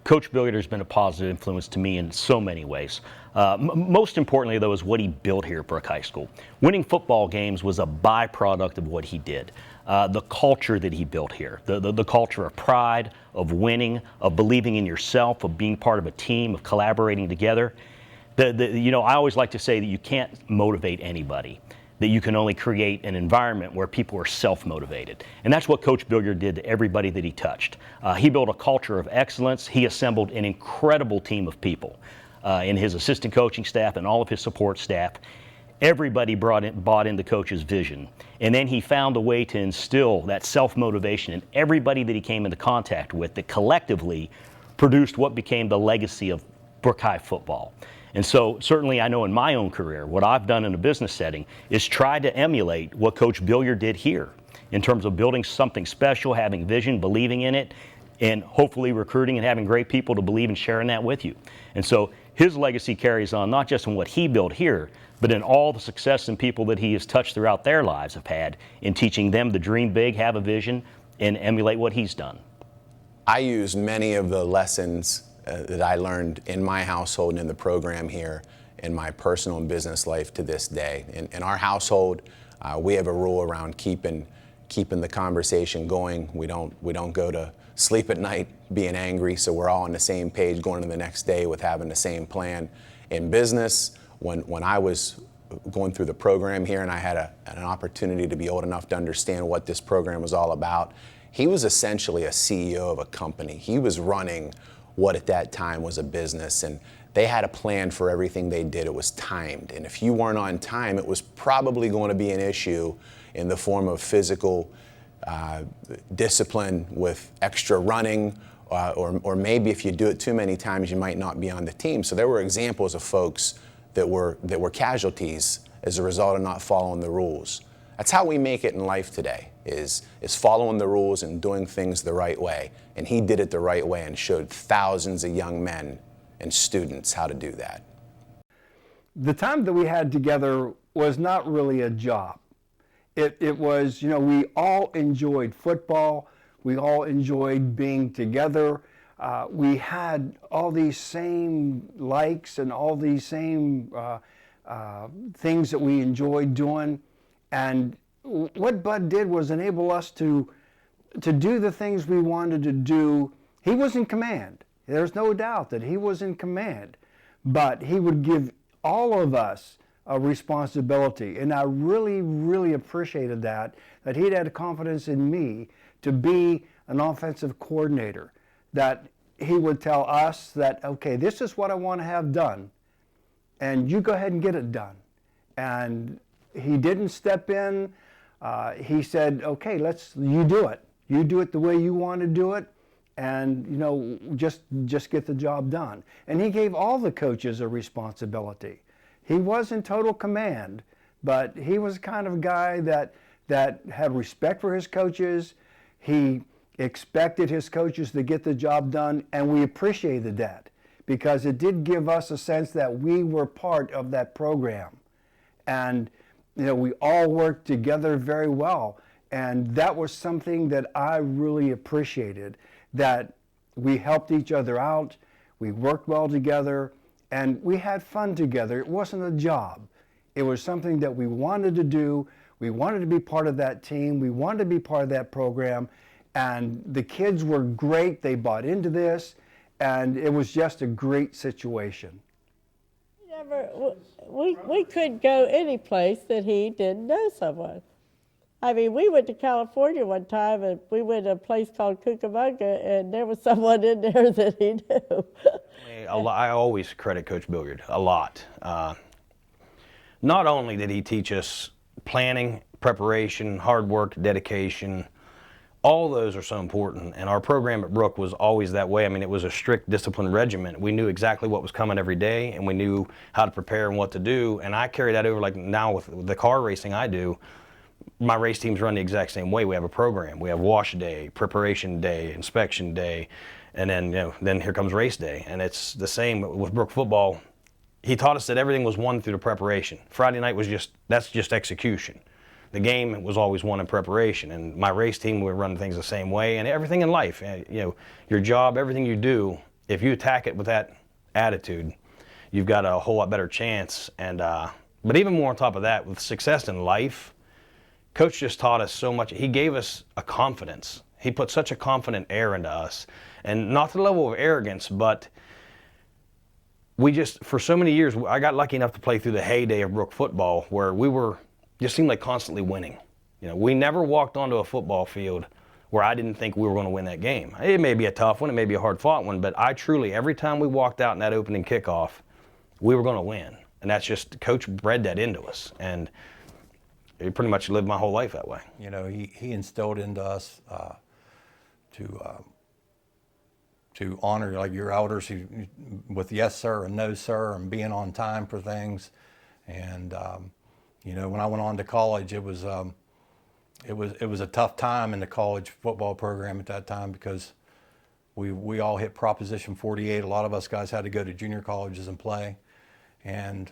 Coach Billiard has been a positive influence to me in so many ways. Most importantly, though, is what he built here at Brooke High School. Winning football games was a byproduct of what he did. The culture that he built here, the culture of pride, of winning, of believing in yourself, of being part of a team, of collaborating together. I always like to say that you can't motivate anybody, that you can only create an environment where people are self-motivated. And that's what Coach Billiard did to everybody that he touched. He built a culture of excellence. He assembled an incredible team of people in his assistant coaching staff and all of his support staff. Everybody bought into Coach's vision. And then he found a way to instill that self-motivation in everybody that he came into contact with, that collectively produced what became the legacy of Brooke High football. And so certainly I know in my own career, what I've done in a business setting is try to emulate what Coach Billiard did here in terms of building something special, having vision, believing in it, and hopefully recruiting and having great people to believe and sharing that with you. And so his legacy carries on not just in what he built here, but in all the success and people that he has touched throughout their lives have had in teaching them to dream big, have a vision, and emulate what he's done. I use many of the lessons that I learned in my household and in the program here in my personal and business life to this day. In our household, we have a rule around keeping the conversation going. We don't go to sleep at night being angry, so we're all on the same page going into the next day with having the same plan. In business, when I was going through the program here and I had an opportunity to be old enough to understand what this program was all about, he was essentially a CEO of a company. He was running what at that time was a business, and they had a plan for everything they did. It was timed, and if you weren't on time, it was probably going to be an issue in the form of physical discipline with extra running, or maybe if you do it too many times, you might not be on the team. So there were examples of folks that were casualties as a result of not following the rules. That's how we make it in life today, is following the rules and doing things the right way. And he did it the right way and showed thousands of young men and students how to do that. The time that we had together was not really a job. It was, we all enjoyed football. We all enjoyed being together. We had all these same likes and all these same things that we enjoyed doing. And what Bud did was enable us to do the things we wanted to do. He was in command. There's no doubt that he was in command. But he would give all of us a responsibility. And I really, really appreciated that he'd had confidence in me to be an offensive coordinator, that he would tell us that, okay, this is what I want to have done, and you go ahead and get it done. And he didn't step in. He said, okay, you do it. You do it the way you want to do it, and just get the job done. And he gave all the coaches a responsibility. He was in total command, but he was the kind of guy that had respect for his coaches. He expected his coaches to get the job done, and we appreciated that because it did give us a sense that we were part of that program. And we all worked together very well, and that was something that I really appreciated, that we helped each other out, we worked well together, and we had fun together. It wasn't a job. It was something that we wanted to do. We wanted to be part of that team. We wanted to be part of that program, and the kids were great. They bought into this, and it was just a great situation. We could go any place that he didn't know someone. I mean, we went to California one time, and we went to a place called Cucamonga, and there was someone in there that he knew. I always credit Coach Billiard a lot. Not only did he teach us planning, preparation, hard work, dedication, all those are so important, and our program at Brooke was always that way. I mean, it was a strict discipline regimen. We knew exactly what was coming every day, and we knew how to prepare and what to do, and I carry that over, like now with the car racing I do. My race teams run the exact same way. We have a program. We have wash day, preparation day, inspection day, and then here comes race day. And it's the same with Brooke football. He taught us that everything was won through the preparation. Friday night was that's just execution. The game was always won in preparation. And my race team, we run things the same way. And everything in life, your job, everything you do if you attack it with that attitude, you've got a whole lot better chance. And but even more on top of that, with success in life, Coach just taught us so much. He gave us a confidence. He put such a confident air into us, and not to the level of arrogance, but we just, for so many years, I got lucky enough to play through the heyday of Brook football, where we were, just seemed like constantly winning. You know, we never walked onto a football field where I didn't think we were going to win that game. It may be a tough one, it may be a hard-fought one, but I truly, every time we walked out in that opening kickoff, we were going to win. And that's just, Coach bred that into us. And he pretty much lived my whole life that way. You know, he instilled into us to honor like your elders with yes sir and no sir, and being on time for things. And you know, when I went on to college, it was a tough time in the college football program at that time, because we all hit Proposition 48. A lot of us guys had to go to junior colleges and play. And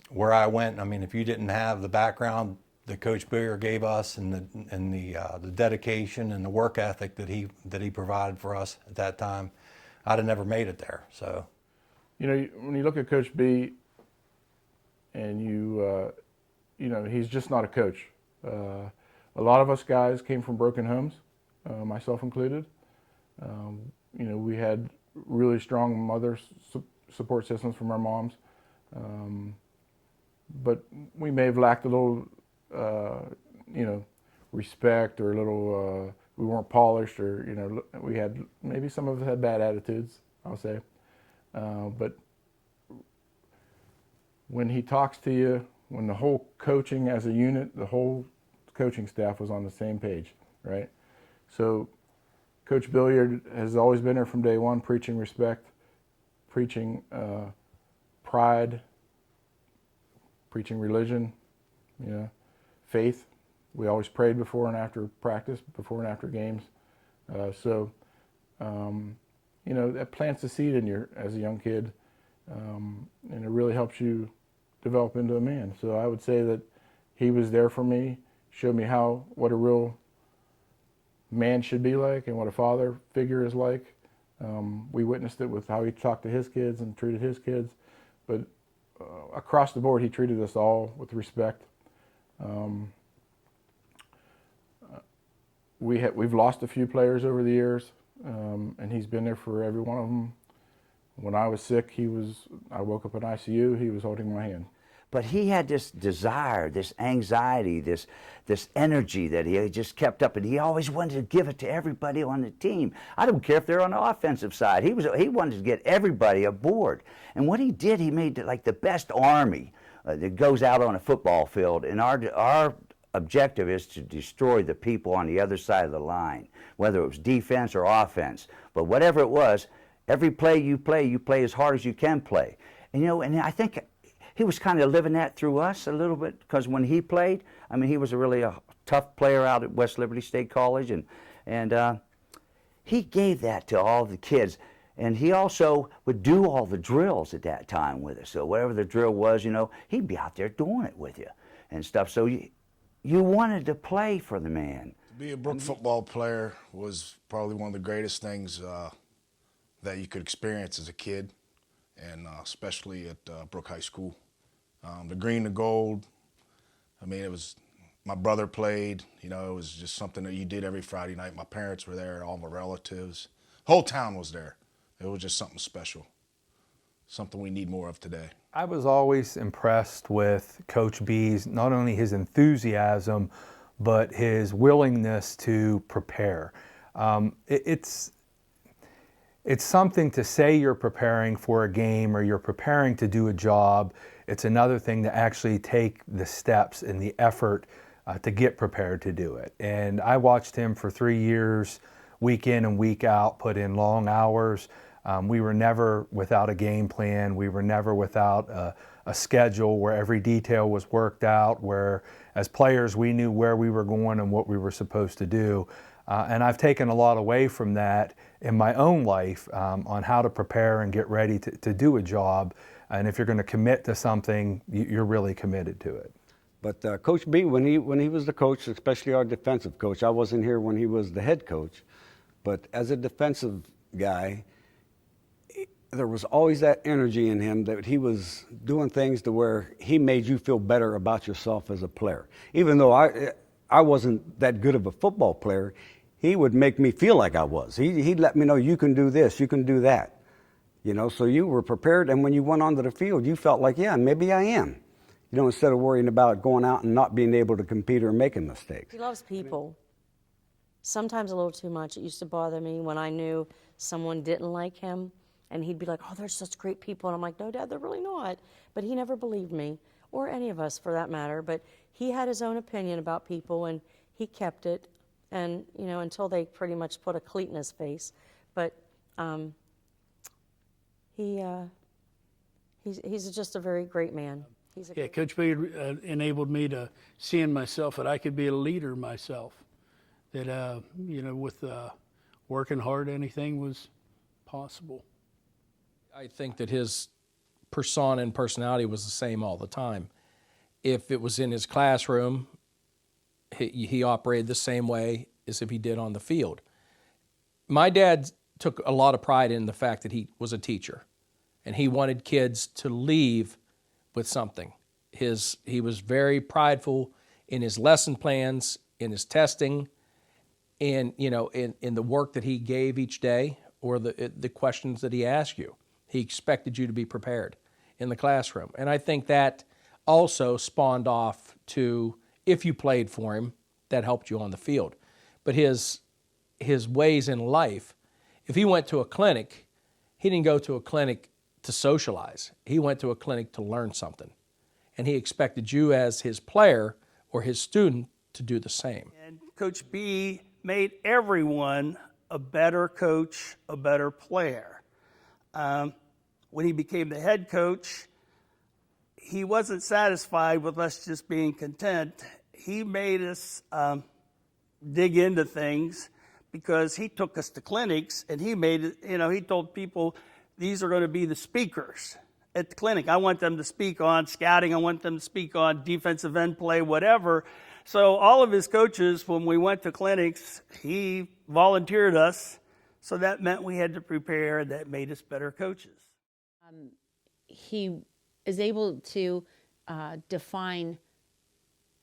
where I went, I mean, if you didn't have the background that Coach Billiard gave us, and the dedication and the work ethic that he provided for us at that time, I'd have never made it there. So, you know, when you look at Coach B, and you know, he's just not a coach. A lot of us guys came from broken homes, myself included. You know, we had really strong mother support systems from our moms, but we may have lacked a little, you know, respect, or a little, we weren't polished, or, you know, we had, maybe some of us had bad attitudes, I'll say. But when he talks to you, when the whole coaching as a unit, the whole coaching staff was on the same page, right? So Coach Billiard has always been there from day one, preaching respect, preaching pride, preaching religion, you know, faith. We always prayed before and after practice, before and after games. So, you know, that plants a seed in you as a young kid, and it really helps you develop into a man. So I would say that he was there for me, showed me what a real man should be like, and what a father figure is like. We witnessed it with how he talked to his kids and treated his kids, but across the board, he treated us all with respect. We've lost a few players over the years, and he's been there for every one of them. When I was sick, I woke up in ICU, he was holding my hand. But he had this desire, this anxiety, this energy that he just kept up, and he always wanted to give it to everybody on the team. I don't care if they're on the offensive side. He wanted to get everybody aboard. And what he did, he made like the best army that goes out on a football field. And our objective is to destroy the people on the other side of the line, whether it was defense or offense. But whatever it was, every play you play as hard as you can play. And, you know, and I think he was kind of living that through us a little bit, because when he played, I mean, he was really a tough player out at West Liberty State College, and he gave that to all the kids. And he also would do all the drills at that time with us. So whatever the drill was, you know, he'd be out there doing it with you and stuff. So you wanted to play for the man. To be a Brook football player was probably one of the greatest things that you could experience as a kid, and especially at Brook High School. The green to gold, I mean, it was, my brother played, you know, it was just something that you did every Friday night. My parents were there, all my relatives. Whole town was there. It was just something special, something we need more of today. I was always impressed with Coach B's, not only his enthusiasm, but his willingness to prepare. It's something to say you're preparing for a game or you're preparing to do a job. It's another thing to actually take the steps and the effort to get prepared to do it. And I watched him for 3 years, week in and week out, put in long hours. We were never without a game plan. We were never without a schedule where every detail was worked out, where as players we knew where we were going and what we were supposed to do. And I've taken a lot away from that in my own life on how to prepare and get ready to do a job. And if you're going to commit to something, you're really committed to it. But Coach B, when he was the coach, especially our defensive coach, I wasn't here when he was the head coach, but as a defensive guy, there was always that energy in him that he was doing things to where he made you feel better about yourself as a player. Even though I wasn't that good of a football player, he would make me feel like I was. He'd let me know, you can do this, you can do that. You know, so you were prepared, and when you went onto the field, you felt like, yeah, maybe I am. You know, instead of worrying about going out and not being able to compete or making mistakes. He loves people. Sometimes a little too much. It used to bother me when I knew someone didn't like him, and he'd be like, oh, they're such great people. And I'm like, no, Dad, they're really not. But he never believed me, or any of us for that matter. But he had his own opinion about people, and he kept it, and, you know, until they pretty much put a cleat in his face. But he's just a very great man. Yeah, Coach Billiard enabled me to see in myself that I could be a leader myself. That, you know, with working hard, anything was possible. I think that his persona and personality was the same all the time. If it was in his classroom, he operated the same way as if he did on the field. My dad took a lot of pride in the fact that he was a teacher, and he wanted kids to leave with something. He was very prideful in his lesson plans, in his testing, in the work that he gave each day, or the questions that he asked you. He expected you to be prepared in the classroom. And I think that also spawned off to, if you played for him, that helped you on the field. But his ways in life, if he went to a clinic, he didn't go to a clinic to socialize. He went to a clinic to learn something. And he expected you as his player or his student to do the same. And Coach B made everyone a better coach, a better player. When he became the head coach, he wasn't satisfied with us just being content. He made us dig into things, because he took us to clinics, and he made it, he told people, these are going to be the speakers at the clinic. I want them to speak on scouting. I want them to speak on defensive end play, whatever. So all of his coaches, when we went to clinics, he volunteered us. So that meant we had to prepare, and that made us better coaches. He is able to define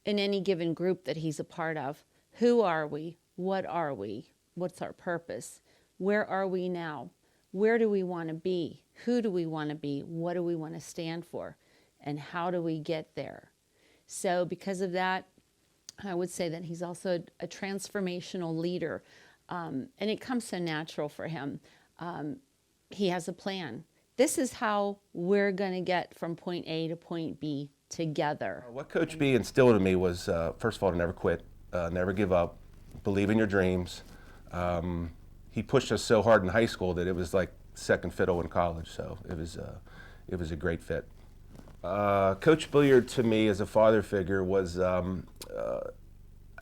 in any given group that he's a part of, who are we? What are we? What's our purpose? Where are we now? Where do we want to be? Who do we want to be? What do we want to stand for? And how do we get there? So because of that, I would say that he's also a transformational leader. And it comes so natural for him. He has a plan. This is how we're going to get from point A to point B together. What Coach B instilled in me was, first of all, to never quit, never give up, believe in your dreams. He pushed us so hard in high school that it was like second fiddle in college, so it was a great fit. Coach Billiard, to me, as a father figure, was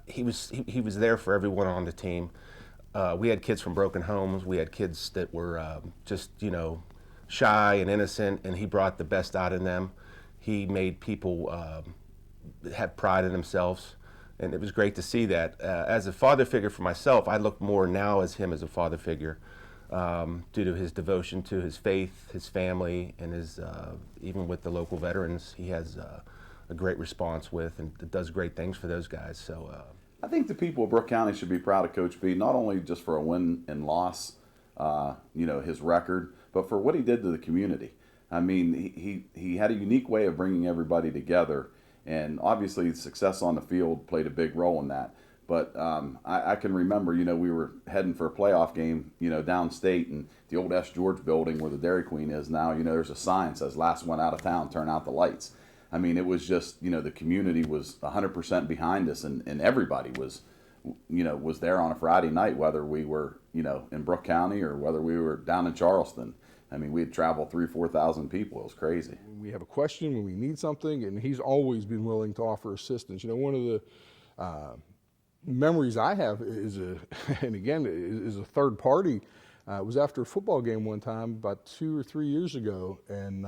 he was there for everyone on the team. We had kids from broken homes. We had kids that were just shy and innocent, and he brought the best out in them. He made people have pride in themselves, and it was great to see that. As a father figure for myself, I look more now as him as a father figure due to his devotion to his faith, his family, and his even with the local veterans, he has a great response with and does great things for those guys. So I think the people of Brooke County should be proud of Coach B, not only just for a win and loss, his record, but for what he did to the community. I mean, he had a unique way of bringing everybody together, and obviously success on the field played a big role in that. But I can remember, we were heading for a playoff game, downstate, and the old S. George building where the Dairy Queen is now, there's a sign that says, last one out of town, turn out the lights. I mean, it was just, the community was 100% behind us, and everybody was, was there on a Friday night, whether we were, in Brooke County or whether we were down in Charleston. I mean, we'd travel 3,000 or 4,000 people. It was crazy. When we have a question, when we need something, and he's always been willing to offer assistance. One of the memories I have is a third party. It was after a football game one time about 2 or 3 years ago, and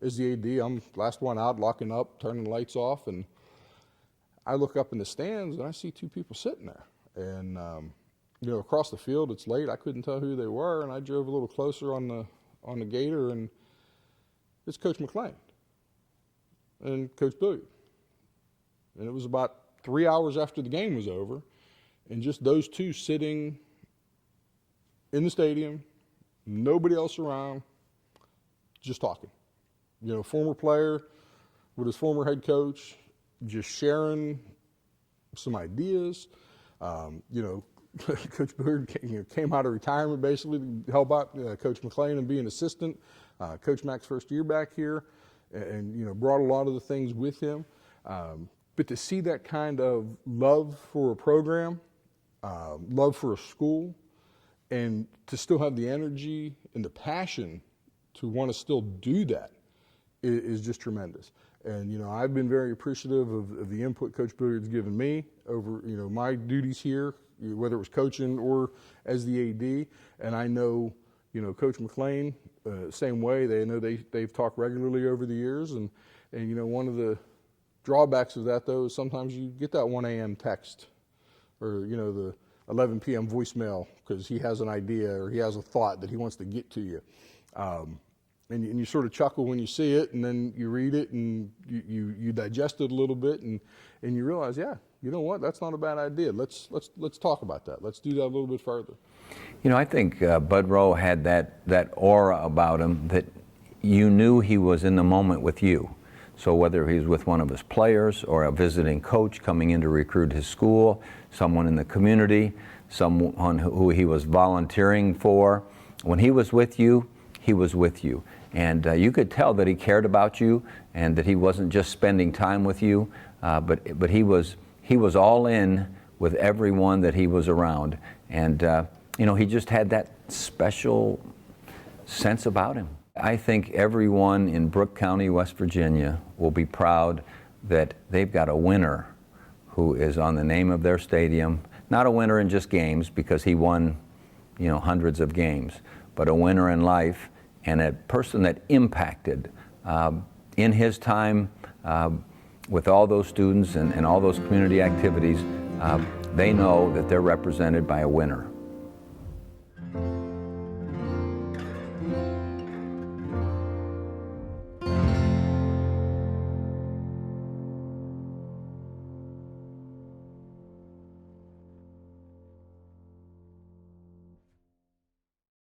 as the AD, I'm last one out, locking up, turning the lights off, and I look up in the stands and I see two people sitting there, and across the field, it's late. I couldn't tell who they were, and I drove a little closer on on the Gator, and it's Coach McLean and Coach Billiard. And it was about 3 hours after the game was over, and just those two sitting in the stadium, nobody else around, just talking. You know, former player with his former head coach, just sharing some ideas. You know, Coach Billiard came out of retirement basically to help out Coach McLean and be an assistant. Coach Mack's first year back here, and you know, brought a lot of the things with him. But to see that kind of love for a program, love for a school, and to still have the energy and the passion to want to still do that is just tremendous. And you know, I've been very appreciative of the input Coach Billiard's given me over, you know, my duties here, whether it was coaching or as the AD. And I know, you know, Coach McLean, same way. They know they've talked regularly over the years. And you know, one of the drawbacks of that, though, is sometimes you get that 1 a.m. text or, you know, the 11 p.m. voicemail because he has an idea or he has a thought that he wants to get to you. And you sort of chuckle when you see it, and then you read it and you digest it a little bit, and you realize, yeah, you know what, that's not a bad idea. Let's talk about that. Let's do that a little bit further. You know, I think Bud Rowe had that aura about him that you knew he was in the moment with you. So whether he's with one of his players or a visiting coach coming in to recruit his school, someone in the community, someone who he was volunteering for, when he was with you, he was with you. And you could tell that he cared about you and that he wasn't just spending time with you, but he was all in with everyone that he was around. And you know, he just had that special sense about him. I think everyone in Brooke County, West Virginia will be proud that they've got a winner who is on the name of their stadium. Not a winner in just games, because he won, you know, hundreds of games, but a winner in life and a person that impacted in his time with all those students and all those community activities. They know that they're represented by a winner.